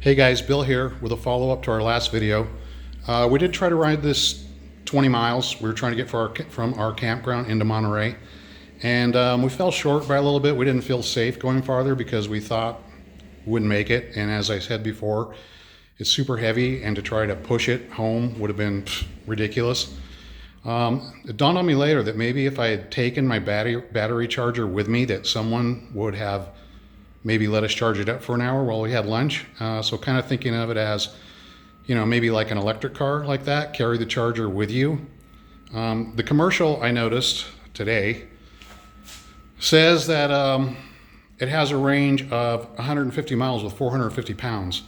Hey guys, Bill here with a follow-up to our last video. We did try to ride this 20 miles. We were trying to get from our campground into Monterey, and we fell short by a little bit. We didn't feel safe going farther because we thought we wouldn't make it, and as I said before, it's super heavy, and to try to push it home would have been ridiculous. It dawned on me later that maybe if I had taken my battery charger with me, that someone would have maybe let us charge it up for an hour while we had lunch. So kind of thinking of it as, maybe like an electric car like that, carry the charger with you. The commercial I noticed today says that it has a range of 150 miles with 450 pounds.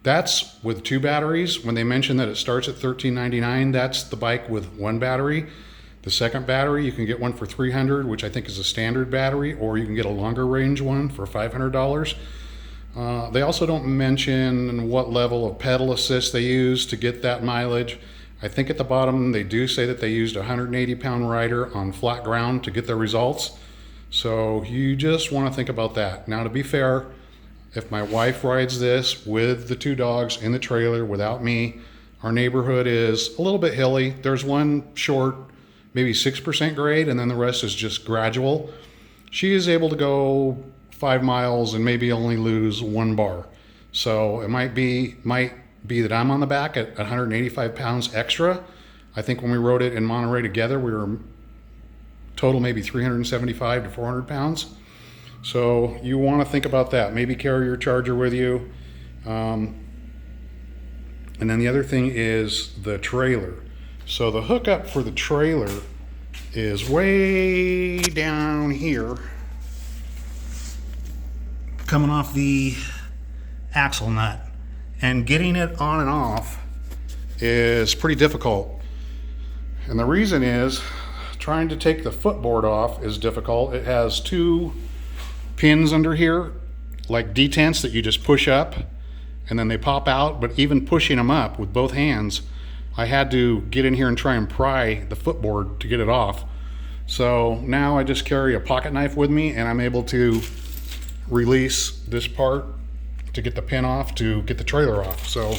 That's with two batteries. When they mention that it starts at $13.99, that's the bike with one battery. The second battery, you can get one for $300, which I think is a standard battery, or you can get a longer range one for $500. They also don't mention what level of pedal assist they use to get that mileage. I think at the bottom they do say that they used a 180-pound rider on flat ground to get the results. So you just want to think about that. Now, to be fair, if my wife rides this with the two dogs in the trailer without me, our neighborhood is a little bit hilly. There's one short, maybe 6% grade, and then the rest is just gradual. She is able to go 5 miles and maybe only lose 1 bar. So it might be that I'm on the back at 185 pounds extra. I think when we rode it in Monterey together, we were total maybe 375 to 400 pounds. So you want to think about that. Maybe carry your charger with you. And then the other thing is the trailer. So the hookup for the trailer is way down here, coming off the axle nut, and getting it on and off is pretty difficult. And the reason is trying to take the footboard off is difficult. It has two pins under here, like detents that you just push up and then they pop out, but even pushing them up with both hands, I had to get in here and try and pry the footboard to get it off. So now I just carry a pocket knife with me, and I'm able to release this part to get the pin off to get the trailer off. So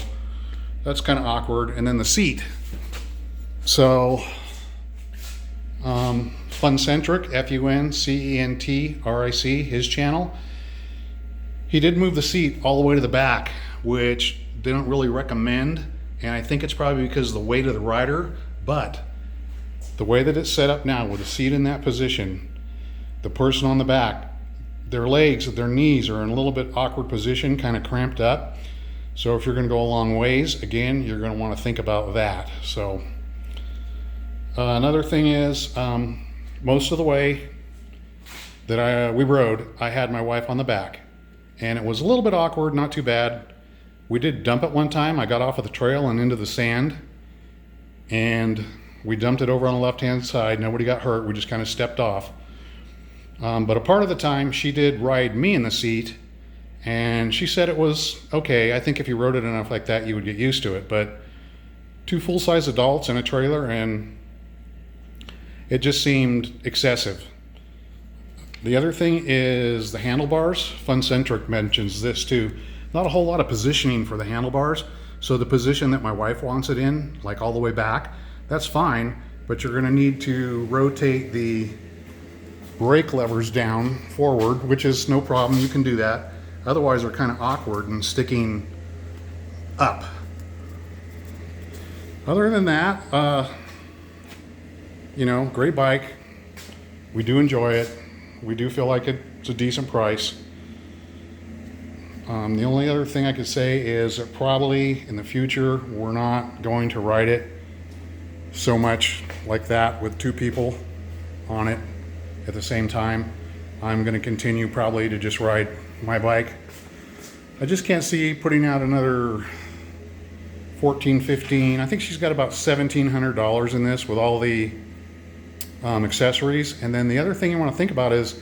that's kind of awkward. And then the seat. So Funcentric, Funcentric, his channel, he did move the seat all the way to the back, which they don't really recommend. And I think it's probably because of the weight of the rider, but the way that it's set up now with the seat in that position, the person on the back, their legs, their knees are in a little bit awkward position, kind of cramped up. So if you're going to go a long ways, again, you're going to want to think about that. So another thing is, most of the way that we rode, I had my wife on the back, and it was a little bit awkward, not too bad. We did dump it one time. I got off of the trail and into the sand, and we dumped it over on the left-hand side. Nobody got hurt. We just kind of stepped off. But a part of the time, she did ride me in the seat, and she said it was okay. I think if you rode it enough like that, you would get used to it. But two full-size adults in a trailer, and it just seemed excessive. The other thing is the handlebars. Funcentric mentions this too. Not a whole lot of positioning for the handlebars. So the position that my wife wants it in, like all the way back, that's fine, but you're gonna need to rotate the brake levers down forward, which is no problem, you can do that. Otherwise they're kind of awkward and sticking up. Other than that, great bike. We do enjoy it. We do feel like it's a decent price. The only other thing I could say is that probably in the future we're not going to ride it so much like that with two people on it at the same time. I'm going to continue probably to just ride my bike. I just can't see putting out another $1,400, $1,500. I think she's got about $1,700 in this with all the accessories. And then the other thing you want to think about is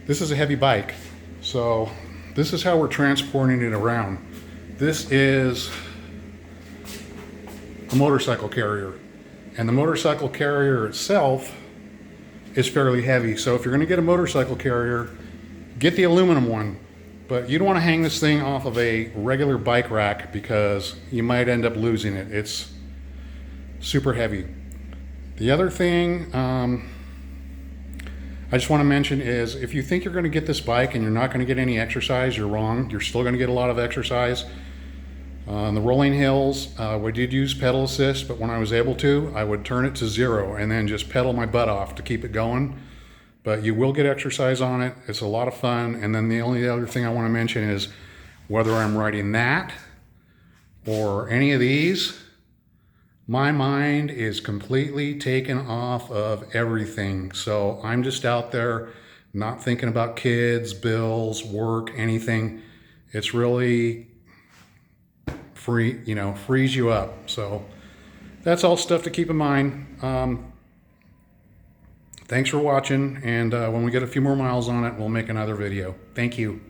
this is a heavy bike. So this is how we're transporting it around. This is a motorcycle carrier, and the motorcycle carrier itself is fairly heavy. So if you're going to get a motorcycle carrier, get the aluminum one. But you don't want to hang this thing off of a regular bike rack because you might end up losing it. It's super heavy. The other thing I just want to mention is if you think you're going to get this bike and you're not going to get any exercise, you're wrong. You're still going to get a lot of exercise. On the rolling hills, we did use pedal assist, but when I was able to, I would turn it to 0 and then just pedal my butt off to keep it going. But you will get exercise on it. It's a lot of fun. And then the only other thing I want to mention is whether I'm riding that or any of these, my mind is completely taken off of everything. So I'm just out there not thinking about kids, bills, work, anything. It's really free, you know, frees you up. So that's all stuff to keep in mind. Thanks for watching, and when we get a few more miles on it, we'll make another video. Thank you.